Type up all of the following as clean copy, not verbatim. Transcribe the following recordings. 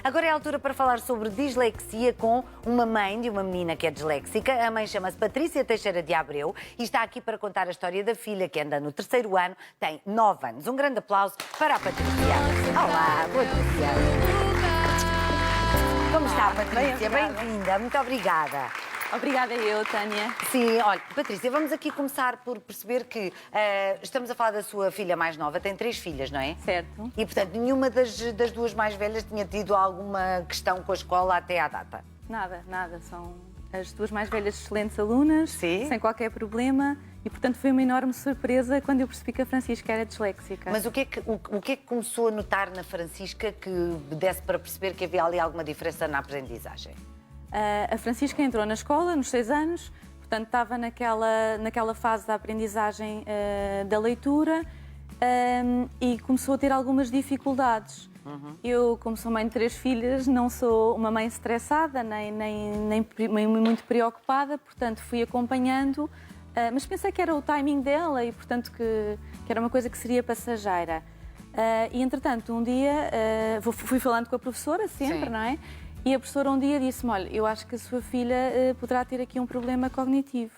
Agora é a altura para falar sobre dislexia com uma mãe de uma menina que é disléxica. A mãe chama-se Patrícia Teixeira de Abreu e está aqui para contar a história da filha que anda no 3º ano, tem 9 anos. Um grande aplauso para a Patrícia. Olá, bom dia. Como está, Patrícia? Bem-vinda, muito obrigada. Obrigada eu, Tânia. Sim, olha, Patrícia, vamos aqui começar por perceber que estamos a falar da sua filha mais nova, tem 3 filhas, não é? Certo. E, portanto, nenhuma das duas mais velhas tinha tido alguma questão com a escola até à data? Nada. São as duas mais velhas excelentes alunas, Sim. sem qualquer problema. E, portanto, foi uma enorme surpresa quando eu percebi que a Francisca era disléxica. Mas o que é que começou a notar na Francisca que desse para perceber que havia ali alguma diferença na aprendizagem? A Francisca entrou na escola nos 6 anos, portanto, estava naquela fase da aprendizagem da leitura e começou a ter algumas dificuldades. Eu, como sou mãe de 3 filhas, não sou uma mãe estressada, nem muito preocupada, portanto, fui acompanhando, mas pensei que era o timing dela e, portanto, que era uma coisa que seria passageira. E, entretanto, um dia fui falando com a professora, sempre, Sim. não é? E a professora um dia disse-me, olha, eu acho que a sua filha poderá ter aqui um problema cognitivo.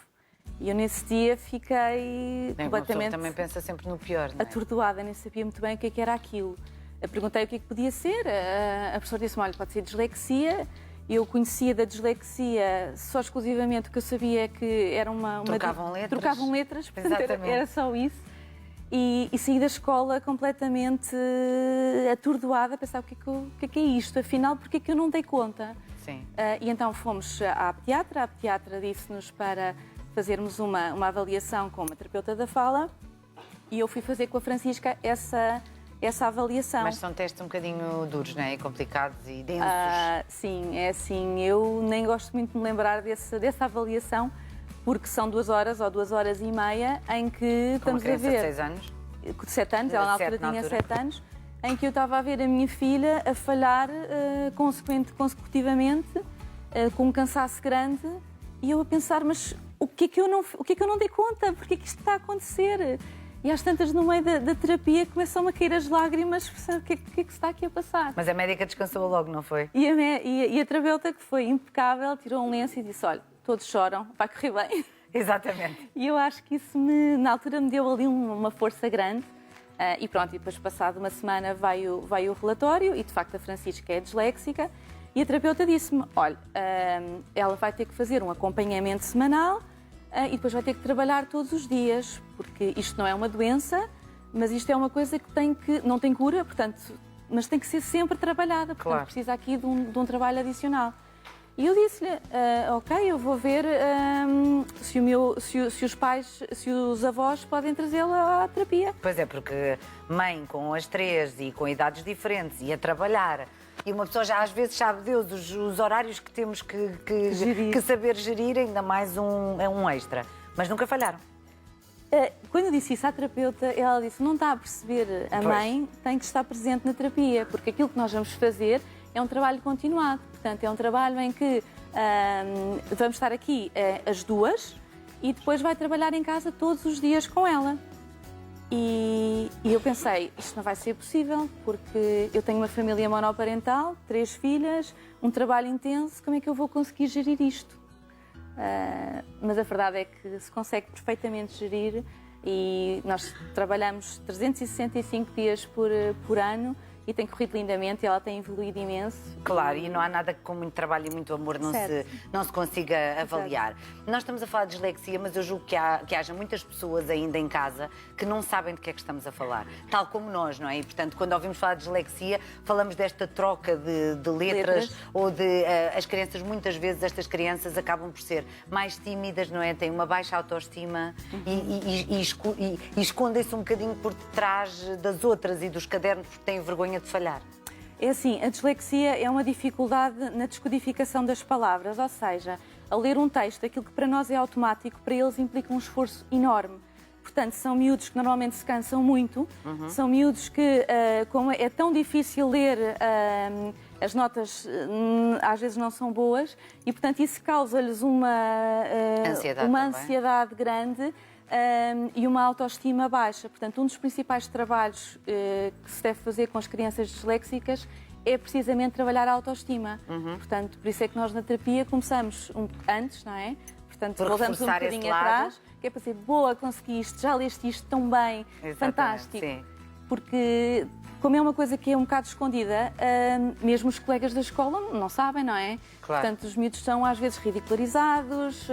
E eu nesse dia fiquei completamente também pensa sempre no pior, não é? atordoada, nem sabia muito bem o que era aquilo. Eu perguntei o que podia ser, a professora disse-me, olha, pode ser dislexia. Eu conhecia da dislexia só exclusivamente o que eu sabia que era uma... Trocavam letras. Trocavam letras, portanto era só isso. E saí da escola completamente atordoada, a pensar o que é isto, afinal, porque é que eu não dei conta? Sim. E então fomos à pediatra, a pediatra disse-nos para fazermos uma avaliação com uma terapeuta da fala e eu fui fazer com a Francisca essa avaliação. Mas são testes um bocadinho duros, não é? E complicados e densos. Sim, é assim, eu nem gosto muito de me lembrar dessa avaliação, porque são 2 horas ou 2 horas e meia em que Com uma estamos a criança ver... de 6 anos? De 7 anos, ela na altura tinha 7 anos, em que eu estava a ver a minha filha a falhar consecutivamente, com um cansaço grande, e eu a pensar, mas o que é que eu não dei conta? Porquê é que isto está a acontecer? E às tantas, no meio da terapia, começam a cair as lágrimas, o que é que se está aqui a passar? Mas a médica descansou logo, não foi? E a terapeuta, que foi impecável, tirou um lenço e disse, olha, todos choram, vai correr bem. Exatamente. E eu acho que isso, na altura, me deu ali uma força grande. E pronto, e depois, passado uma semana, vai o relatório e, de facto, a Francisca é disléxica. E a terapeuta disse-me, olha, ela vai ter que fazer um acompanhamento semanal e depois vai ter que trabalhar todos os dias, porque isto não é uma doença, mas isto é uma coisa que não tem cura, portanto, mas tem que ser sempre trabalhada, portanto, Claro. precisa aqui de um trabalho adicional. E eu disse-lhe, ok, eu vou ver se os avós podem trazê-la à terapia. Pois é, porque mãe com as 3 e com idades diferentes e a trabalhar, e uma pessoa já às vezes sabe Deus os horários que temos que saber gerir, ainda mais um extra. Mas nunca falharam. Quando eu disse isso à terapeuta, ela disse, não está a perceber, a mãe tem que estar presente na terapia, porque aquilo que nós vamos fazer é um trabalho continuado. Portanto, é um trabalho em que vamos estar aqui as duas e depois vai trabalhar em casa todos os dias com ela. E eu pensei, isto não vai ser possível, porque eu tenho uma família monoparental, 3 filhas, um trabalho intenso, como é que eu vou conseguir gerir isto? Mas a verdade é que se consegue perfeitamente gerir e nós trabalhamos 365 dias por ano e tem corrido lindamente e ela tem evoluído imenso. Claro, e não há nada que com muito trabalho e muito amor não se consiga avaliar. Nós estamos a falar de dislexia, mas eu julgo que haja muitas pessoas ainda em casa que não sabem de que é que estamos a falar. Tal como nós, não é? E, portanto, quando ouvimos falar de dislexia, falamos desta troca de letras ou de... as crianças, muitas vezes, estas crianças acabam por ser mais tímidas, não é? Têm uma baixa autoestima e escondem-se um bocadinho por trás das outras e dos cadernos porque têm vergonha de falhar. É assim, a dislexia é uma dificuldade na descodificação das palavras, ou seja, ao ler um texto, aquilo que para nós é automático, para eles implica um esforço enorme. Portanto, são miúdos que normalmente se cansam muito, são miúdos que, como é tão difícil ler, as notas às vezes não são boas e, portanto, isso causa-lhes uma ansiedade grande e uma autoestima baixa. Portanto, um dos principais trabalhos que se deve fazer com as crianças disléxicas é precisamente trabalhar a autoestima. Portanto, por isso é que nós na terapia começamos antes, não é? Portanto, Por voltamos um reforçar esse bocadinho lado. atrás, que é para dizer, boa, conseguiste, já leste isto tão bem, Exatamente, fantástico. sim. Porque, como é uma coisa que é um bocado escondida, mesmo os colegas da escola não sabem, não é? Claro. Portanto, os miúdos são às vezes ridicularizados.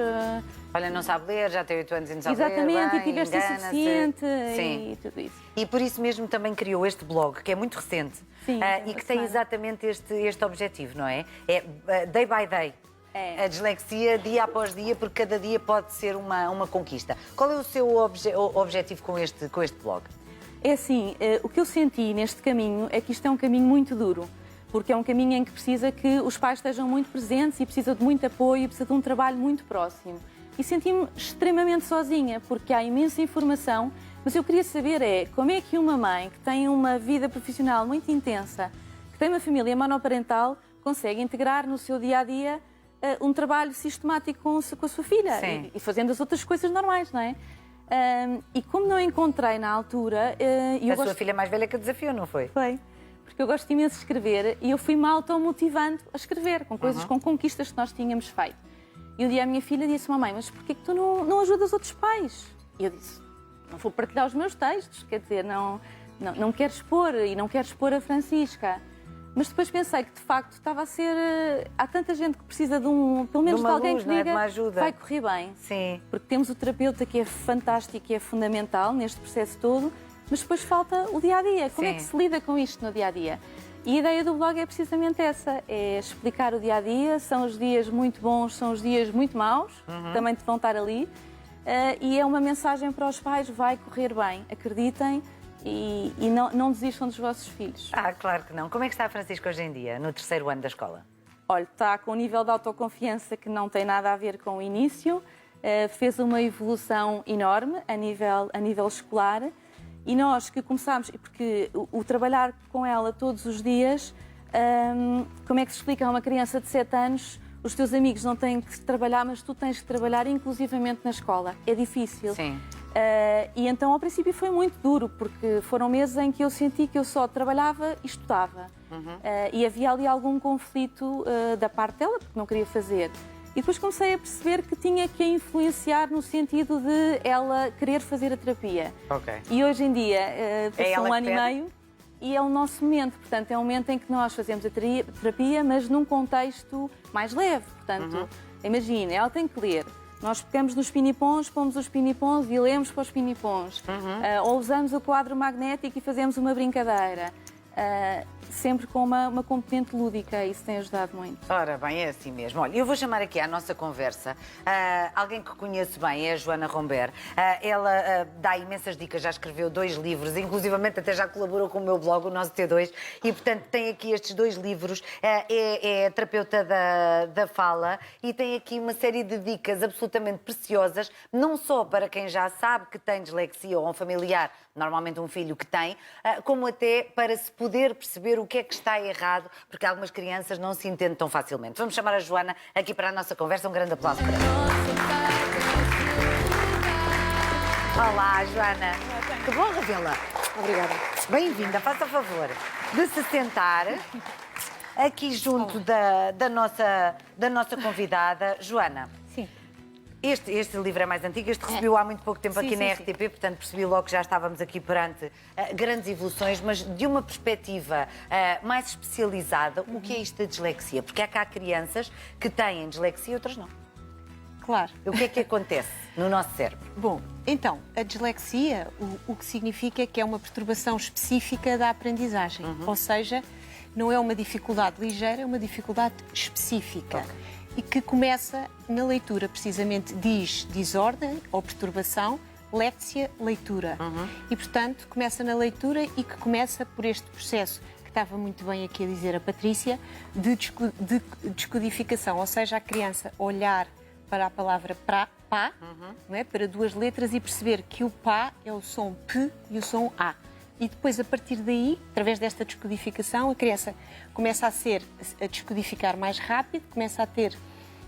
Olha, não sabe ler, já tem 8 anos e não sabe Exatamente, ler bem, e tiveste engana-se. suficiente Sim. e tudo isso. E por isso mesmo também criou este blog, que é muito recente. Sim, E que tem exatamente este objetivo, não é? É day by day. É. A dislexia, dia após dia, porque cada dia pode ser uma conquista. Qual é o seu objetivo com este blog? É assim, o que eu senti neste caminho é que isto é um caminho muito duro, porque é um caminho em que precisa que os pais estejam muito presentes e precisa de muito apoio e precisa de um trabalho muito próximo. E senti-me extremamente sozinha, porque há imensa informação, mas eu queria saber como é que uma mãe que tem uma vida profissional muito intensa, que tem uma família monoparental, consegue integrar no seu dia-a-dia um trabalho sistemático com a sua filha e fazendo as outras coisas normais, não é? E como não encontrei na altura... Sua filha mais velha que a desafiou, não foi? Foi. Porque eu gosto imenso de escrever e eu fui-me automotivando a escrever, com coisas, com conquistas que nós tínhamos feito. E um dia a minha filha disse, mamãe, mas porquê que tu não ajudas outros pais? E eu disse, não vou partilhar os meus textos, quer dizer, não quero expor e não quero expor a Francisca. Mas depois pensei que, de facto, estava a ser... Há tanta gente que precisa pelo menos de alguém luz, que diga, de uma ajuda. vai correr bem. Sim. Porque temos o terapeuta que é fantástico e é fundamental neste processo todo, mas depois falta o dia-a-dia. Como é que se lida com isto no dia-a-dia? E a ideia do blog é precisamente essa, é explicar o dia-a-dia. São os dias muito bons, são os dias muito maus, também vão estar ali. E é uma mensagem para os pais, vai correr bem, acreditem. E não desistam dos vossos filhos. Claro que não. Como é que está a Francisca hoje em dia, no 3º ano da escola? Olha, está com um nível de autoconfiança que não tem nada a ver com o início, fez uma evolução enorme a nível escolar e nós que começámos, porque o trabalhar com ela todos os dias, como é que se explica a uma criança de 7 anos, os teus amigos não têm que trabalhar, mas tu tens que trabalhar inclusivamente na escola. É difícil. Sim. E então, ao princípio, foi muito duro, porque foram meses em que eu senti que eu só trabalhava e estudava. E havia ali algum conflito da parte dela, porque não queria fazer. E depois comecei a perceber que tinha que a influenciar no sentido de ela querer fazer a terapia. Ok. E hoje em dia, passou um ela ano que e pede? meio, e é o nosso momento. Portanto, é um momento em que nós fazemos a terapia, mas num contexto mais leve. Portanto, imagina, ela tem que ler. Nós pegamos nos pinipons, pomos os pinipons e lemos para os pinipons. Ou usamos o quadro magnético e fazemos uma brincadeira. Sempre com uma componente lúdica, isso tem ajudado muito. Ora bem, é assim mesmo. Olha, eu vou chamar aqui à nossa conversa alguém que conheço bem, é a Joana Romber. Ela dá imensas dicas, já escreveu 2 livros, inclusivamente até já colaborou com o meu blog, o nosso T2, e portanto tem aqui estes 2 livros, é terapeuta da fala e tem aqui uma série de dicas absolutamente preciosas, não só para quem já sabe que tem dislexia ou um familiar, normalmente um filho que tem, como até para se poder perceber o que é que está errado, porque algumas crianças não se entendem tão facilmente. Vamos chamar a Joana aqui para a nossa conversa. Um grande aplauso para ela. Olá, Joana. Que bom revê-la. Obrigada. Bem-vinda. Faça o favor de se sentar aqui junto da nossa convidada. Joana. Sim. Este livro é mais antigo, este recebeu há muito pouco tempo aqui na sim. RTP, portanto percebi logo que já estávamos aqui perante grandes evoluções, mas de uma perspectiva mais especializada, o que é isto da dislexia? Porque há cá crianças que têm dislexia e outras não. Claro. O que é que acontece no nosso cérebro? Bom, então, a dislexia, o que significa que é uma perturbação específica da aprendizagem. Ou seja, não é uma dificuldade ligeira, é uma dificuldade específica. E que começa na leitura, precisamente diz desordem ou perturbação, lexia, leitura. E, portanto, começa na leitura e que começa por este processo, que estava muito bem aqui a dizer a Patrícia, de descodificação, ou seja, a criança olhar para a palavra pá, não é? Para 2 letras e perceber que o pá é o som P e o som A. E depois, a partir daí, através desta descodificação, a criança começa a descodificar mais rápido, começa a ter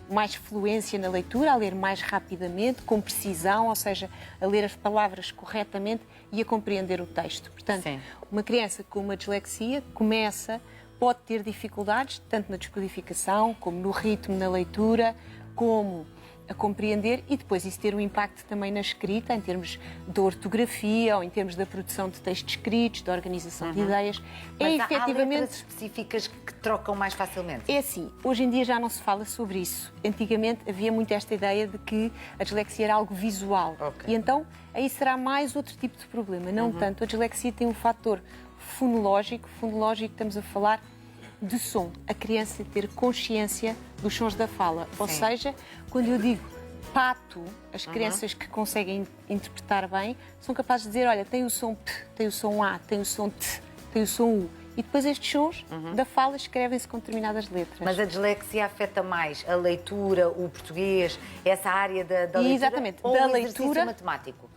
mais fluência na leitura, a ler mais rapidamente, com precisão, ou seja, a ler as palavras corretamente e a compreender o texto. Portanto, uma criança com uma dislexia começa pode ter dificuldades, tanto na descodificação, como no ritmo, na leitura, como a compreender e depois isso ter um impacto também na escrita, em termos de ortografia ou em termos da produção de textos escritos, da organização de ideias. Mas há letras específicas que trocam mais facilmente? É assim, hoje em dia já não se fala sobre isso. Antigamente havia muito esta ideia de que a dislexia era algo visual. Ok. E então aí será mais outro tipo de problema. Não tanto, a dislexia tem um fator fonológico. Fonológico, estamos a falar de som. A criança ter consciência dos sons da fala. Ou seja, quando eu digo pato, as crianças que conseguem interpretar bem são capazes de dizer, olha, tem o som P, tem o som A, tem o som T, tem o som U. E depois estes sons da fala escrevem-se com determinadas letras. Mas a dislexia afeta mais a leitura, o português, essa área da leitura? Exatamente, ou da o exercício leitura matemático?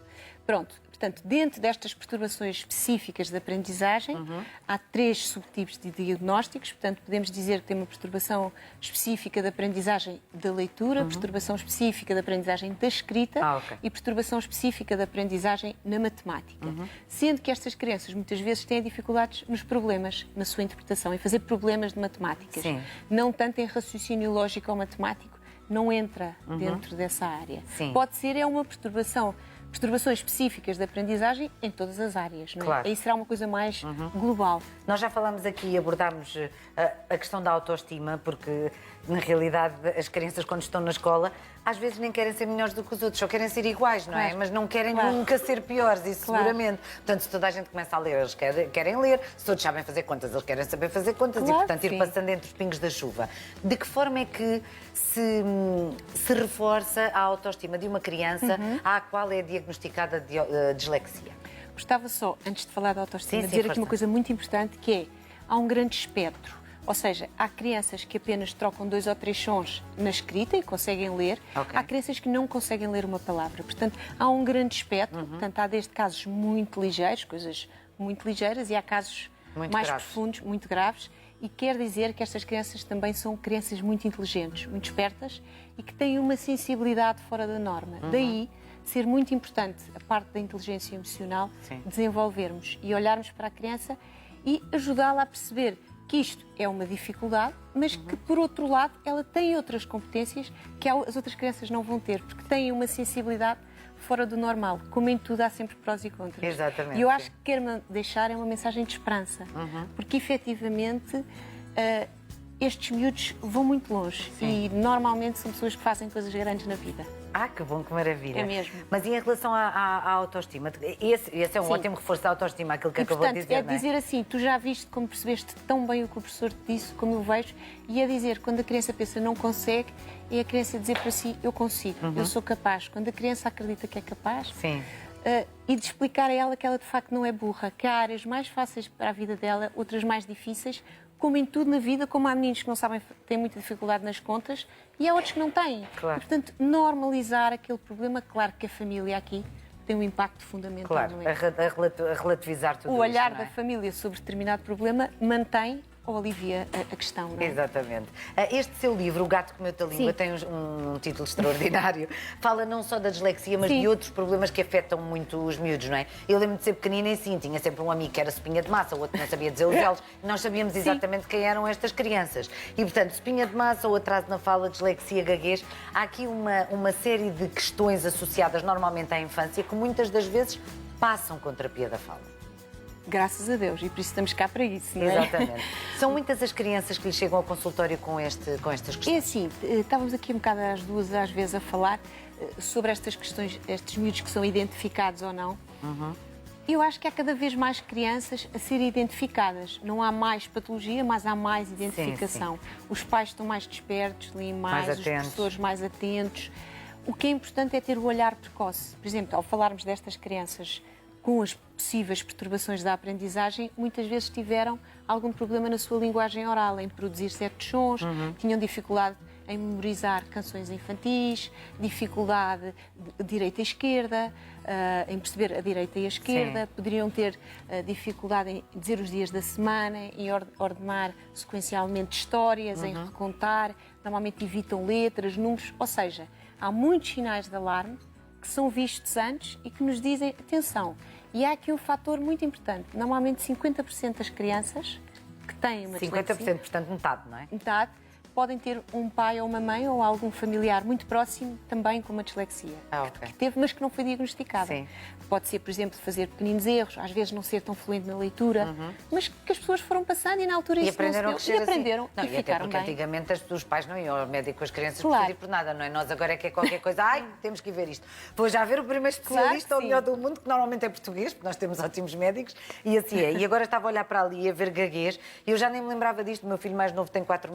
Pronto, portanto, dentro destas perturbações específicas de aprendizagem, há 3 subtipos de diagnósticos. Portanto, podemos dizer que tem uma perturbação específica de aprendizagem da leitura, perturbação específica de aprendizagem da escrita e perturbação específica de aprendizagem na matemática. Sendo que estas crianças muitas vezes têm dificuldades nos problemas, na sua interpretação, em fazer problemas de matemáticas. Sim. Não tanto em raciocínio lógico ou matemático, não entra dentro dessa área. Sim. Pode ser uma perturbações específicas de aprendizagem em todas as áreas. Não é? Claro. Aí será uma coisa mais global. Nós já falámos aqui e abordámos a questão da autoestima, porque na realidade as crianças quando estão na escola às vezes nem querem ser melhores do que os outros, só querem ser iguais, não é? Claro. Mas não querem Claro. nunca ser piores, isso Claro. seguramente. Portanto, se toda a gente começa a ler, eles querem ler, se todos sabem fazer contas, eles querem saber fazer contas Claro, e, portanto, ir sim. passando entre os pingos da chuva. De que forma é que se reforça a autoestima de uma criança à qual é diagnosticada dislexia? Gostava só, antes de falar da autoestima, Sim, dizer força. aqui uma coisa muito importante, que é, há um grande espectro. Ou seja, há crianças que apenas trocam 2 ou 3 sons na escrita e conseguem ler. Ok. Há crianças que não conseguem ler uma palavra. Portanto, há um grande espectro. Portanto, há desde casos muito ligeiros, coisas muito ligeiras, e há casos Muito mais graves. profundos, muito graves. E quer dizer que estas crianças também são crianças muito inteligentes, muito espertas e que têm uma sensibilidade fora da norma. Daí ser muito importante a parte da inteligência emocional, Sim. desenvolvermos e olharmos para a criança e ajudá-la a perceber que isto é uma dificuldade, mas que, por outro lado, ela tem outras competências que as outras crianças não vão ter, porque têm uma sensibilidade fora do normal. Como em tudo, há sempre prós e contras. Exatamente, E eu sim. acho que quero deixar é uma mensagem de esperança, porque, efetivamente, estes miúdos vão muito longe e, normalmente, são pessoas que fazem coisas grandes na vida. Ah, que bom, que maravilha. É mesmo. Mas e em relação à autoestima? Esse é um Sim. ótimo reforço da autoestima, aquilo que E, acabou portanto, de dizer, é não é? dizer assim, tu já viste como percebeste tão bem o que o professor te disse, como eu vejo, e é dizer, quando a criança pensa não consegue, é a criança dizer para si, eu consigo, eu sou capaz. Quando a criança acredita que é capaz, Sim. e de explicar a ela que ela de facto não é burra, que há áreas mais fáceis para a vida dela, outras mais difíceis, como em tudo na vida, como há meninos que não sabem, têm muita dificuldade nas contas, e há outros que não têm. Claro. E, portanto, normalizar aquele problema, claro que a família aqui tem um impacto fundamental. Claro, Não é? a relativizar tudo O olhar isto, não é? da família sobre determinado problema mantém ou alivia a questão. Não é? Exatamente. Este seu livro, O Gato Comeu-te a Língua, Sim. tem um título extraordinário. Fala não só da dislexia, mas Sim. de outros problemas que afetam muito os miúdos, não é? Eu lembro de ser pequenina e sim, tinha sempre um amigo que era Sopinha de Massa, o outro não sabia dizer os L's, e nós sabíamos exatamente quem eram estas crianças. E, portanto, Sopinha de Massa ou atraso na fala, dislexia, gaguez, há aqui uma série de questões associadas normalmente à infância que muitas das vezes passam com terapia da fala. Graças a Deus, e por isso estamos cá para isso, não é? Exatamente. São muitas as crianças que lhe chegam ao consultório com estas questões. É assim, estávamos aqui um bocado às duas, às vezes, a falar sobre estas questões, estes miúdos que são identificados ou não. Eu acho que há cada vez mais crianças a serem identificadas. Não há mais patologia, mas há mais identificação. Os pais estão mais despertos, leem mais, os atentos. professores mais atentos. O que é importante é ter o olhar precoce. Por exemplo, ao falarmos destas crianças com as possíveis perturbações da aprendizagem, muitas vezes tiveram algum problema na sua linguagem oral, em produzir certos sons, tinham dificuldade em memorizar canções infantis, dificuldade de direita e esquerda, em perceber a direita e a esquerda, poderiam ter dificuldade em dizer os dias da semana, em ordenar sequencialmente histórias, em recontar, normalmente evitam letras, números, ou seja, há muitos sinais de alarme que são vistos antes e que nos dizem, atenção, e há aqui um fator muito importante, normalmente 50% das crianças que têm uma 50%, dislexia, portanto, metade, não é? metade, podem ter um pai ou uma mãe ou algum familiar muito próximo também com uma dislexia. Ok. Que teve, mas que não foi diagnosticada. Sim. Pode ser, por exemplo, fazer pequeninos erros, às vezes não ser tão fluente na leitura, mas que as pessoas foram passando e na altura E isso não se aprenderam a deu. crescer E aprenderam assim. Não, e até ficaram porque bem. antigamente os pais não iam ao médico com as crianças por Claro. pedir por nada, não é? Nós agora é que é qualquer coisa, ai, temos que ir ver isto. Vou já ver o primeiro especialista, Claro o que melhor sim. do mundo, que normalmente é português, porque nós temos ótimos médicos, e assim é. E agora estava a olhar para ali e a ver gaguez, e eu já nem me lembrava disto, o meu filho mais novo tem 4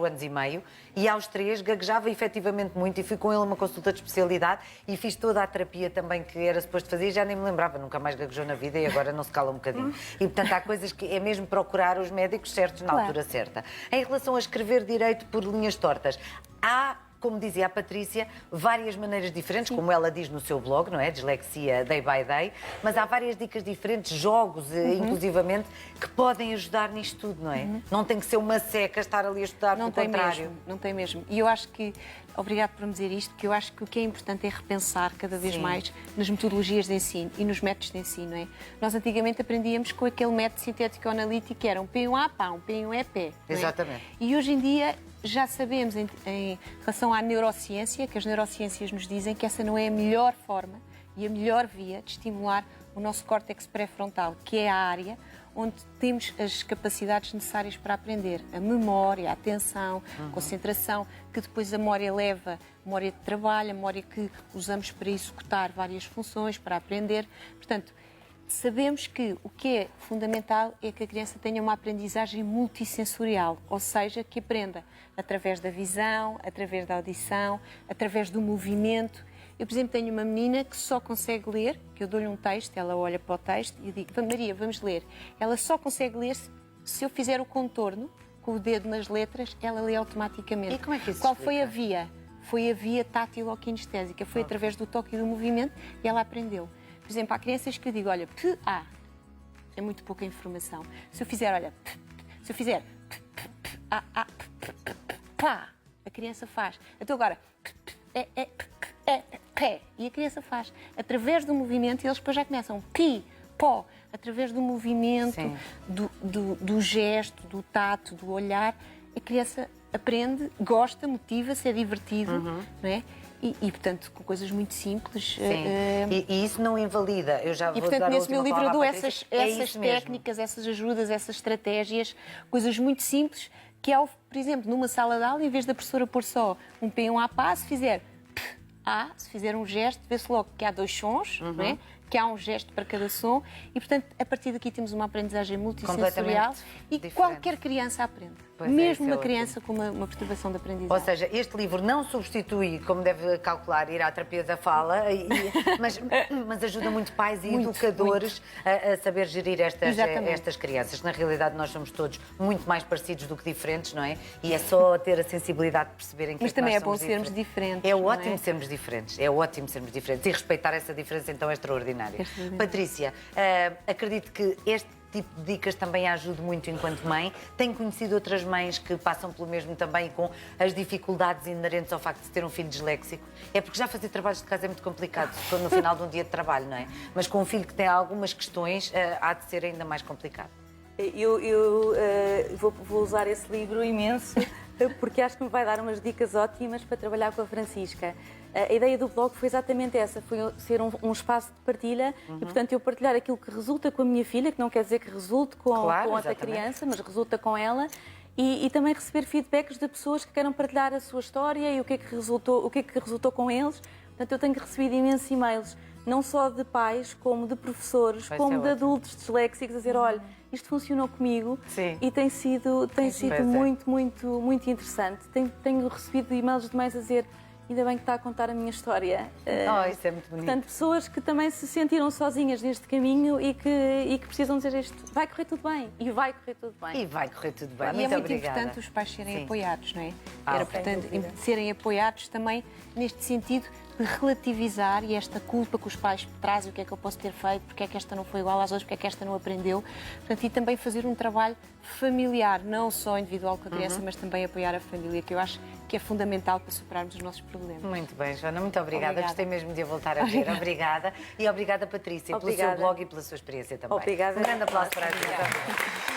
anos e meio, e aos 3 gaguejava efetivamente muito, e fui com ele a uma consulta de especialidade, e fiz toda a terapia também que era suposto fazer, e já nem me lembrava, nunca mais gaguejou na vida, e agora não se cala um bocadinho. E, portanto, há coisas que é mesmo procurar os médicos certos na Claro. altura certa. Em relação a escrever direito por linhas tortas, há, como dizia a Patrícia, várias maneiras diferentes, como ela diz no seu blog, não é? Dislexia Day by Day, mas há várias dicas diferentes, jogos, inclusivamente, que podem ajudar nisto tudo, não é? Não tem que ser uma seca estar ali a estudar, Não pelo tem contrário. mesmo, não tem mesmo. E eu acho que, obrigado por me dizer isto, que eu acho que o que é importante é repensar cada vez Sim. mais nas metodologias de ensino e nos métodos de ensino. Não é? Nós antigamente aprendíamos com aquele método sintético-analítico que era um P1A, pá, um P1E, pé. não é? Exatamente. E hoje em dia já sabemos, em relação à neurociência, que as neurociências nos dizem que essa não é a melhor forma e a melhor via de estimular o nosso córtex pré-frontal, que é a área onde temos as capacidades necessárias para aprender. A memória, a atenção, a concentração, que depois a memória leva, a memória de trabalho, a memória que usamos para executar várias funções, para aprender. Portanto, sabemos que o que é fundamental é que a criança tenha uma aprendizagem multissensorial, ou seja, que aprenda através da visão, através da audição, através do movimento. Eu, por exemplo, tenho uma menina que só consegue ler, que eu dou-lhe um texto, ela olha para o texto e eu digo, Maria, vamos ler. Ela só consegue ler se eu fizer o contorno com o dedo nas letras, ela lê automaticamente. E como é que isso Qual explica? foi a via? Foi a via tátil ou kinestésica, foi através do toque e do movimento e ela aprendeu. Por exemplo, há crianças que eu digo, olha, P-A, é muito pouca informação. Se eu fizer, olha, se eu fizer A-A, pá, a criança faz. Então agora, pé, e a criança faz. Através do movimento, e eles depois já começam pi, pó, através do movimento, Sim. do gesto, do tato, do olhar, a criança aprende, gosta, motiva-se, é divertido, não é? E, portanto, com coisas muito simples. Sim. E isso não invalida. Eu já E, vou portanto, dar a nesse meu última livro eu palavra dou à Patrícia. essas isso mesmo. técnicas, essas ajudas, essas estratégias, coisas muito simples, que ao, por exemplo, numa sala de aula, em vez da professora pôr só um P, um A, pá, se fizer A, se fizer um gesto, vê-se logo que há 2 sons, não é? Que há um gesto para cada som e, portanto, a partir daqui temos uma aprendizagem multissensorial e diferente. qualquer criança aprende. Pois é, Mesmo isso é uma criança com uma perturbação de aprendizagem. Ou seja, este livro não substitui, como deve calcular, ir à terapia da fala, mas ajuda muito pais e educadores a saber gerir estas crianças. Na realidade, nós somos todos muito mais parecidos do que diferentes, não é? E é só ter a sensibilidade de perceberem que Mas é que também nós é bom somos sermos diferentes. É não ótimo sermos diferentes. É ótimo sermos diferentes. E respeitar essa diferença, então, é extraordinário. Patrícia, acredito que este tipo de dicas também a ajude muito enquanto mãe. Tenho conhecido outras mães que passam pelo mesmo também com as dificuldades inerentes ao facto de ter um filho disléxico. É porque já fazer trabalhos de casa é muito complicado, no final de um dia de trabalho, não é? Mas com um filho que tem algumas questões, há de ser ainda mais complicado. Eu vou usar esse livro imenso porque acho que me vai dar umas dicas ótimas para trabalhar com a Francisca. A ideia do blog foi exatamente essa, foi ser um espaço de partilha e, portanto, eu partilhar aquilo que resulta com a minha filha, que não quer dizer que resulte com outra criança, mas resulta com ela, e também receber feedbacks de pessoas que queiram partilhar a sua história e o que é que resultou com eles. Portanto, eu tenho recebido imensos e-mails, não só de pais, como de professores, como de adultos disléxicos, a dizer, olha, isto funcionou comigo. Sim. E tem sido muito interessante. Tenho recebido e-mails de mães a dizer, ainda bem que está a contar a minha história. Isso é muito bonito. Portanto, pessoas que também se sentiram sozinhas neste caminho e que precisam dizer isto, vai correr tudo bem. E vai correr tudo bem. E vai correr tudo bem. E muito é muito obrigada. importante os pais serem Sim. apoiados, não é? Sem Portanto, dúvida. serem apoiados também neste sentido de relativizar e esta culpa que os pais trazem, o que é que eu posso ter feito, porque é que esta não foi igual às outras, porque é que esta não aprendeu. Portanto, e também fazer um trabalho familiar, não só individual com a criança, mas também apoiar a família, que eu acho que é fundamental para superarmos os nossos problemas. Muito bem, Joana, muito obrigada. Gostei mesmo de a voltar a ver. Obrigada. E obrigada, Patrícia, pelo seu Obrigada. blog e pela sua experiência também. Obrigada. Um grande aplauso para a Joana.